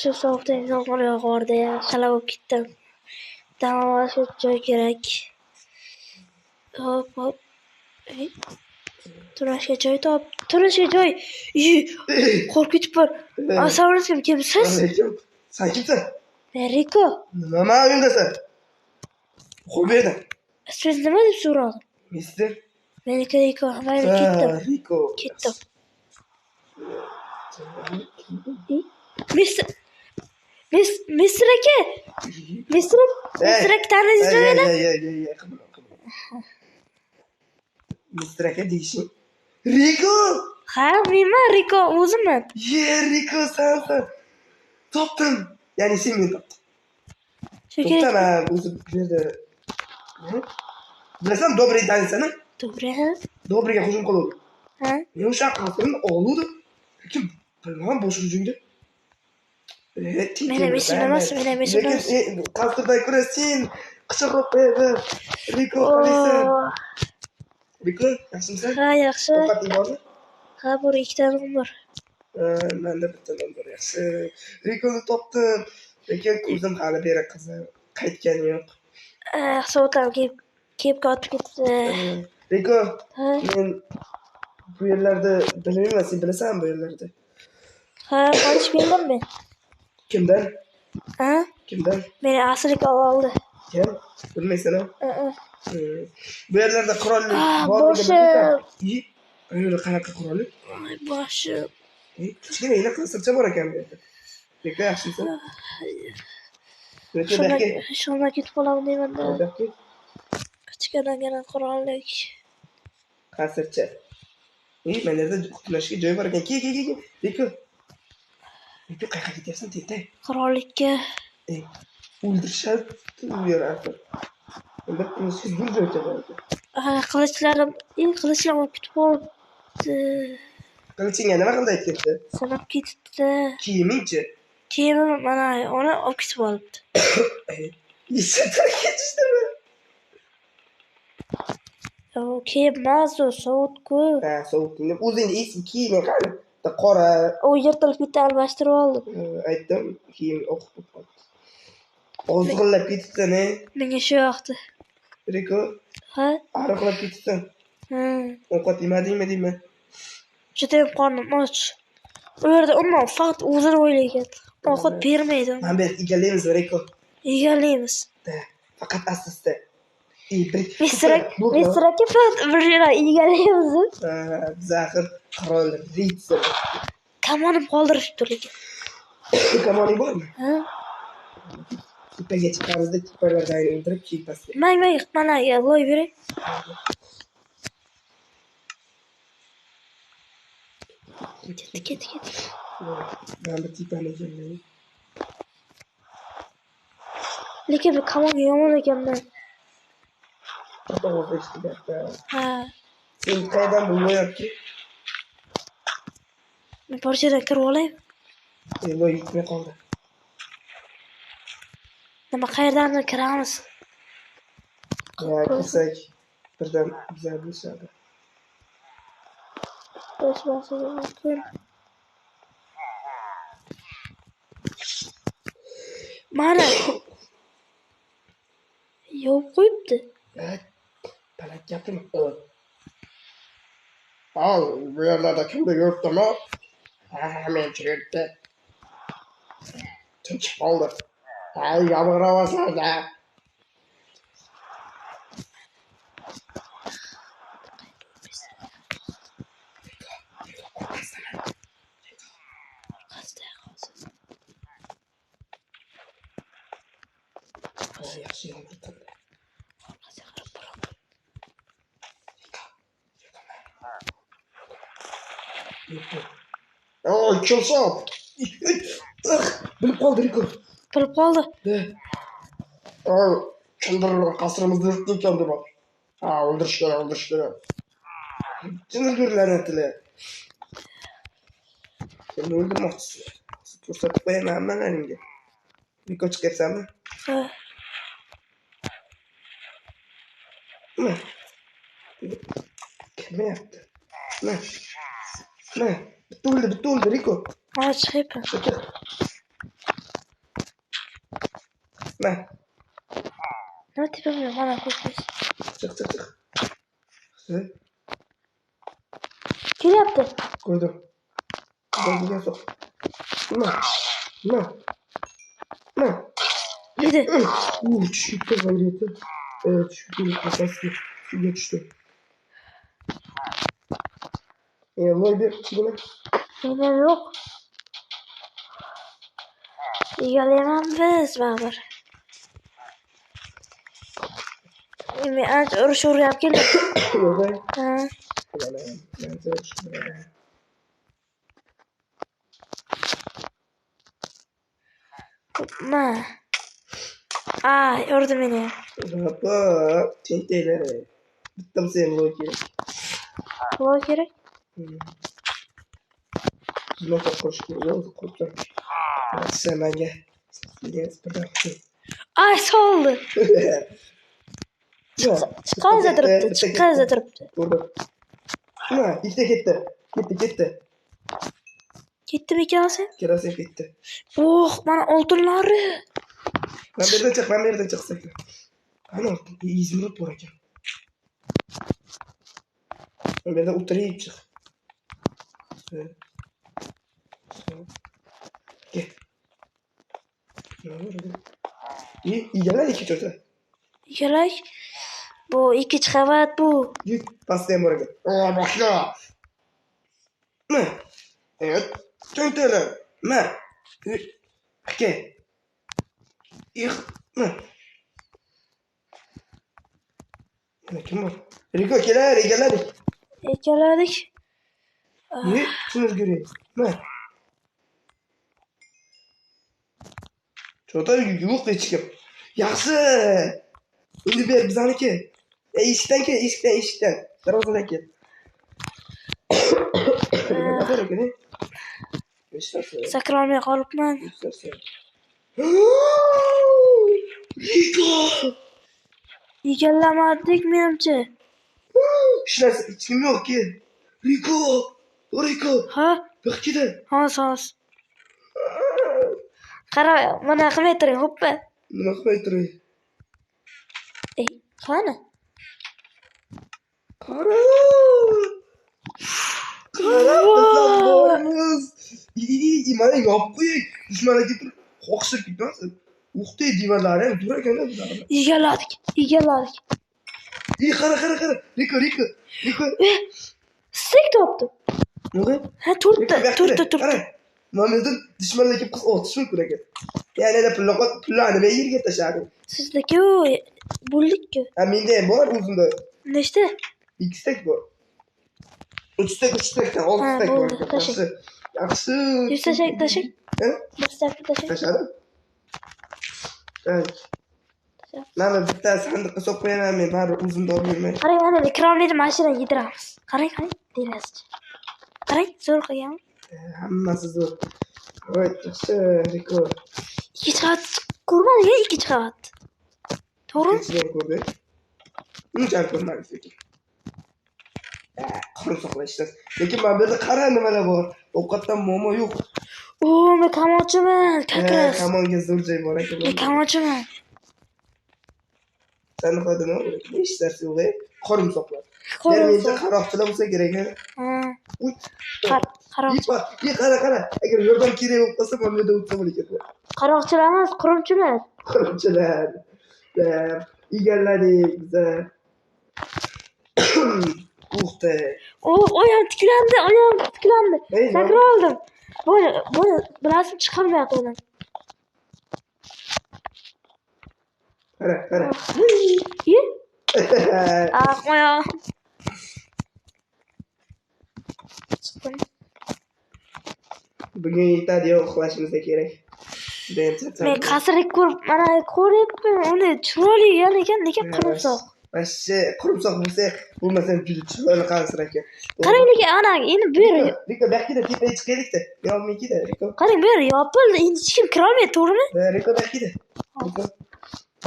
Shu sovuqda yomg'ir yog'ardi, shala bo'lib ketdim. Dam olishga joy kerak. Hop. Turishga joy. Qo'rqib ketibman. Assalomu alaykum, kimsiz? Alaykum. Sen kimsin? Men Riko. Nima uyindasan? Qo'y bu yerdan. Ismingiz nima deb so'radim? Mister? Meniki Riko. Mayli, ketdim. Riko. Ketdim. Mister aka. Mister aka tanidingizmi meni? Mister aka deyishing. Riko! Ha, menman Riko, o'zimman. Riko sensan. Topdim. Ya'ni sen meni topdin. To'xtaman, o'zim bu yerda. Bilasan, Dobri tanisani? Dobriga hujum qiluvdi. Ha? Men o'sha qildim, oluvdi. Lekin bilmam boshqa hujumda. Meni emas. Qasrda ko'ra sen qichqirib qo'ydi. Riko, qaniysan? Riko, yaxshimisan? Ha, yaxshi. Ovqating bormi? Ha, bor, ikkita non bor. Menda bitta non bor, yaxshi. Rikoni topdim. Lekin ko'zim hali beri qizib, qaytgani yo'q. Hisobotlarni kelib qotib ketdi. Riko, men bu yerlarda bilmayman, sen bilasanmi bu yerlarda? Ha, qolish bildim men. Kimdan? Ha? Kimdan? Meni asirga oldi. Kim? Bilmaysan-a? Bu yerlarda qurolli boshim. Ayol qanaqa qurolli? Boshim. Kichkina qasircha bor ekan bu yerda. Riko, yaxshimisan? Shundan ketib qolaman deyman-da. Kichkinadan qurollik. Qasircha. Men yerda uxlashga joy bor ekan. Kel. Riko, qayerga ketyapsan, tentay? Qurollikka. O'ldirishadi bu yerda. Siz yurjoycha bor ekan. Qilichlarim olib ketib qolibdi. Qilichingga nima qildi aytibdi? Sinib ketibdi. Kiyiming-chi? Kiyimim mana uni olib ketib olibdi. Yetishtirib ketishdimi? Kiyim emas, u sovut-ku. Ha, sovutni. O'zingni eski kiyiming qani? Qora. U yirtilib ketdi, almashtirib oldim. Aytdim, kiyim o'qib qoldi. Ozg'inlab ketibsan-a? Menga shu yoqdi. Riko? Ha? Ariqlab ketibsan. Ovqat yemadingmi deyman? Judayam qornim och. U yerda umuman faqat o'zini o'ylaydi. Ovqat bermaydi. Mana bu yerda egalaymizmi, Riko? Egallaymiz. Faqat asta-asta. Mister aka faqat bir joyda egallaymiz. Biz axir qirol ritsar. Kamonim qoldirishibdi lekin. Kamoning bormi? Ha? Tepaga chiqamizda tepalardan o'ldirib keyin pastga. Mana loy bering. Ket. Ben bir tepani egallayman. Lekin bu kamonga yomon ekanman. To'g'ri eshitdi. Ha. Sen qayerdan bilmayapti? Men porchadan kirib olaymi? Loy yetmay qoldi. Nima qayerdan kiramiz? Kirsak birdan bizlar bo'lishadi. Mumkin. Mana yo'q qo'yibdi. Baland gapirma. Bu yerlarda kimdir yurtdimi? Men yurtda. Tinch qoldi. Yomg'irobozlarda. Yaxshi yomg'ir qildi. Kimsan? Bilib qoldi Riko. Bilib qoldi. Kimdir qasrimizda yurtda ekan deb. O'ldirish kerak. Jinnilarlar. Kimni o'ldirmoqchisiz? Ko'rsatib qo'yaman hammalaringga. Riko chiqyapsanmi? Ha. Kirmayapti. Ne? Bitti oldu Riko. Mana chiqyapman. Çık. Ne? Nima tepamda mana ko'rsiz. Çık. Hı? Kelyapti. Koydum. Koydum sok. Ne? Yedi. Düştü gayreti. Evet şükür asası. Şuraya düştü. Vay bir çizime. Benim yok. Egalayman biz baribir. Men ancha urush keldim. Yok ay. Ha. Ben de şuraya. Ma. Urdi meni. Apa? Tenteler. Bittim senin loki. Nima kerak? Zuma koş. Yok kurtar. Sen bence. Yes, pardon. Soldi. Ya. Chiqqanza turibdi. Burada. Ne? Gitti. Ketdimi ekansan? Kerasin gitti. Mana oltinlari. Ben bir yerden çıksak. Ana İzmir'e bor ekan. Ben bir yerden o'tirib chiq. Gel. Egalar ikki cho'ta. Kerak. Bu ikkinchi qavat bu. Git pastdan bor ekan. Boshla. Ne? Evet. Cho'ntalar. Ne? Aka. Ne? Kim var? Riko egaladik. Egaladik. Ne? Şunu göreyim. Ne? Çoğda yo'q hech kim. Yaxshi. Endi ber bizaniki. Eshikdan. Darvozadan kel. Nima ekan? Sakrolmay qolibman. Riko! Egallamadik menimcha. Hech narsa hech kim yo'q-ki. Riko! Ha? Biqkida. Hozir. Qara, mana qilmay turing, xo'pmi? Nima qilmay turay? Qani? Qara! Borimiz. Mana yopib qo'ying. Dushmanga turib qo'qishib ketmasin. O'qday divarlari ham dur ekan-da bularni. Egalladik. Qara. Riko. Stek topdim. Nima? Ha, to'rtta. Qara. Mana yerdan dushmanlar kelib qiz otish mumkin ekan. Yana pullarni men yerga tashladim. Sizdagi bo'ldikku. Ha, menda ham bor o'zimda. Nechta? 2 stek bor. 3 stek, 6 stek bor. Yaxshi. Yuz tashak. Ha? Bir step tashak. Tashladim. Mana bitta sandiqqa solib qo'yaman men, baribir o'zimda olib yurmay. Qarang, mana ekronni mashinaga yediramiz. Qarang, derasicha. Qarang, zo'r qilgan. Hammasi zo'r. Voy, yaxshi, Riko. Ikkinchi qavat ko'rmading-a, ikkinchi qavat. To'g'rimi? Ikkinchidan ko'rdik. Unchalik ko'rmadik lekin. Qorin saqlashdan. Lekin mana bu yerda qara nimalar bor. Ovqatdan muammo yo'q. Men kamonchiman, kakras. Kamonga zo'r joy bor ekan. Men kamonchiman. Sen xodima hech narsa yo'q. Qorin saqlar. Menimcha qaroqchilar bo'lsa kerak. Uy. Qaroqchi. Qara. Agar yordam kerak bo'lib qolsa, mana bu yerda o'tsa bo'lar. Qaroqchilar emas, qurumchilar. Qurumchilar. Egalladik biza. Uxta. Oyam tiklandi. Sakra oldim. Buni bilasizmi, chiqarmayapti o'zim. Qara. Qo'ya. Chiqdim. Bugun yetadi, uxlashimiz kerak. Men qasrlik ko'rib, mana ko'ryapman. Uni chiroyli ekan, lekin qurumsoq. Vashshi, qurumsoq bo'lmasa juda chiroyli qasr ekan. Qarang, lekin ana endi bu yer. Riko, bakida tepaga chiqaylik-da. Men olmaykida, Riko. Qarang, bu yer yopildi. Endi hech kim kira olmaydi, to'g'rimi? Riko, bakida.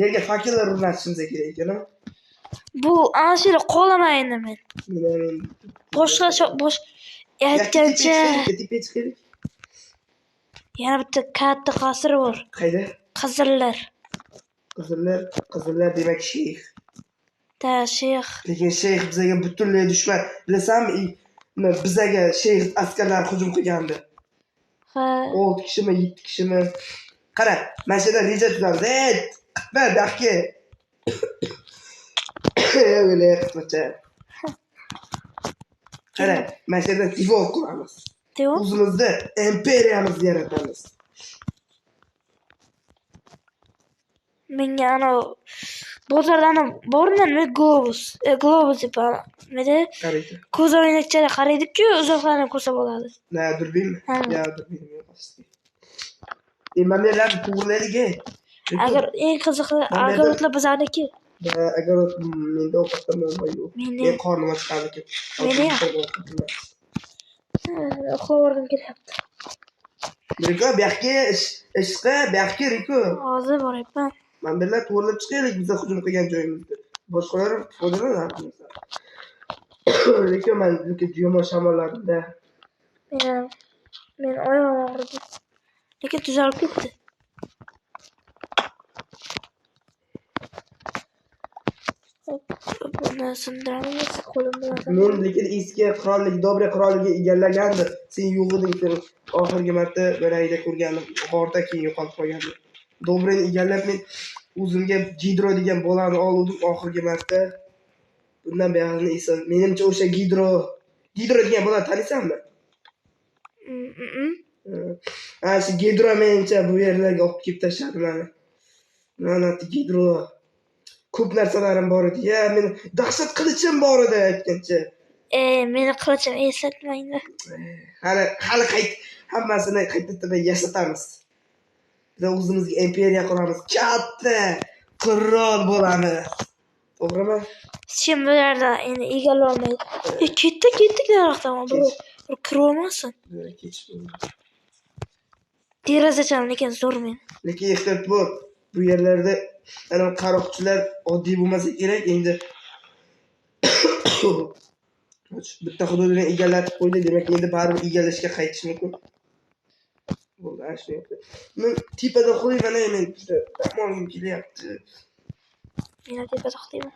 Yerga fakellar o'rnatishimiz kerak ekan. Bu ana shu qolaman endi men. Boshqa aytgancha Tepaga chiqaylik. yana bitta katta qasr bor. Qayda? Qizillar. Qizillar demak sheyx. Da shayx. Lekin sheyx bizga butunlay dushman. Bilasanmi? Bizaga sheyx askarlar hujum qilgandi. Ha. 6 kishimi, 7 kishimi. Qara, mana shu yerda reja tuzamiz. Qitma, dahki. Öyle qitmacha. Qara, mana shu yerda devor quramiz. Devor? O'zimizda imperiyamizni yaratamiz. Menga ana bozordan borman globus deb nima Qaraydi. ko'z o'ynakchada qaraydi-ku, uzoqlarni ko'rsa bo'ladi. Na, durbinmi? Ha. Ya, durbin yo'q aslida. Nimalarni to'g'rilaylik. Agar eng qiziqi огородlar bizaniki. Agar menda ovqatda muammo yo'q. Men qornim ochqan ekan. Meni uxlavordim kelyapti. Riko, bu yoqqa ishqa, bu yoqqa Riko. Hozir boryapman. Men bilan to'g'rilab chiqaylik biza hujum qilgan joyimizda. Boshqalar foydalanadi. Riko, men yomon shamollarda. Men oyog'im og'ridi. Lekin tuzalib ketdi. Buni sindiramiz qo'lim bilan. Men lekin eski qirollik, Dobre qirolligi egallagandi. Sen yo'q eding, sen oxirgi marta birayda ko'rganim, g'orda keyin yo'qolib qolgandim. Dobreni egallab men o'zimga Gidro degan bolani oldim oxirgi marta. Bundan buyog'ini esim. Menimcha o'sha Gidro degan bolani taniysanmi? Shu Gidro menimcha bu yerlarga olib kelib tashladi meni. Mana Gidro ko'p narsalarim bor edi. Ya, men dahshat qilichim bor edi aytgancha. Meni qilichim eslatmaydi. Hali hammasini qaytadan yasatamiz. Biz o'zimizga imperiya quramiz. Katta qirol bo'lamiz. To'g'rimi? Sen bu yerda endi egallay olmaydi. Ketdik daraxtdan. Bir kirib olmasin. Derazacham lekin zo'r men. Lekin ehtiyot bo'l. Bu yerlarda ana qaroqchilar oddiy bo'lmasa kerak endi. Bitta hududini egallatib qo'ydi, demak endi baribir egallashga qaytish mumkin. Bo'ldi, ana shu yerda. Men tepada qo'y, mana men juda dam kelyapti. Meni tepada qo'yman.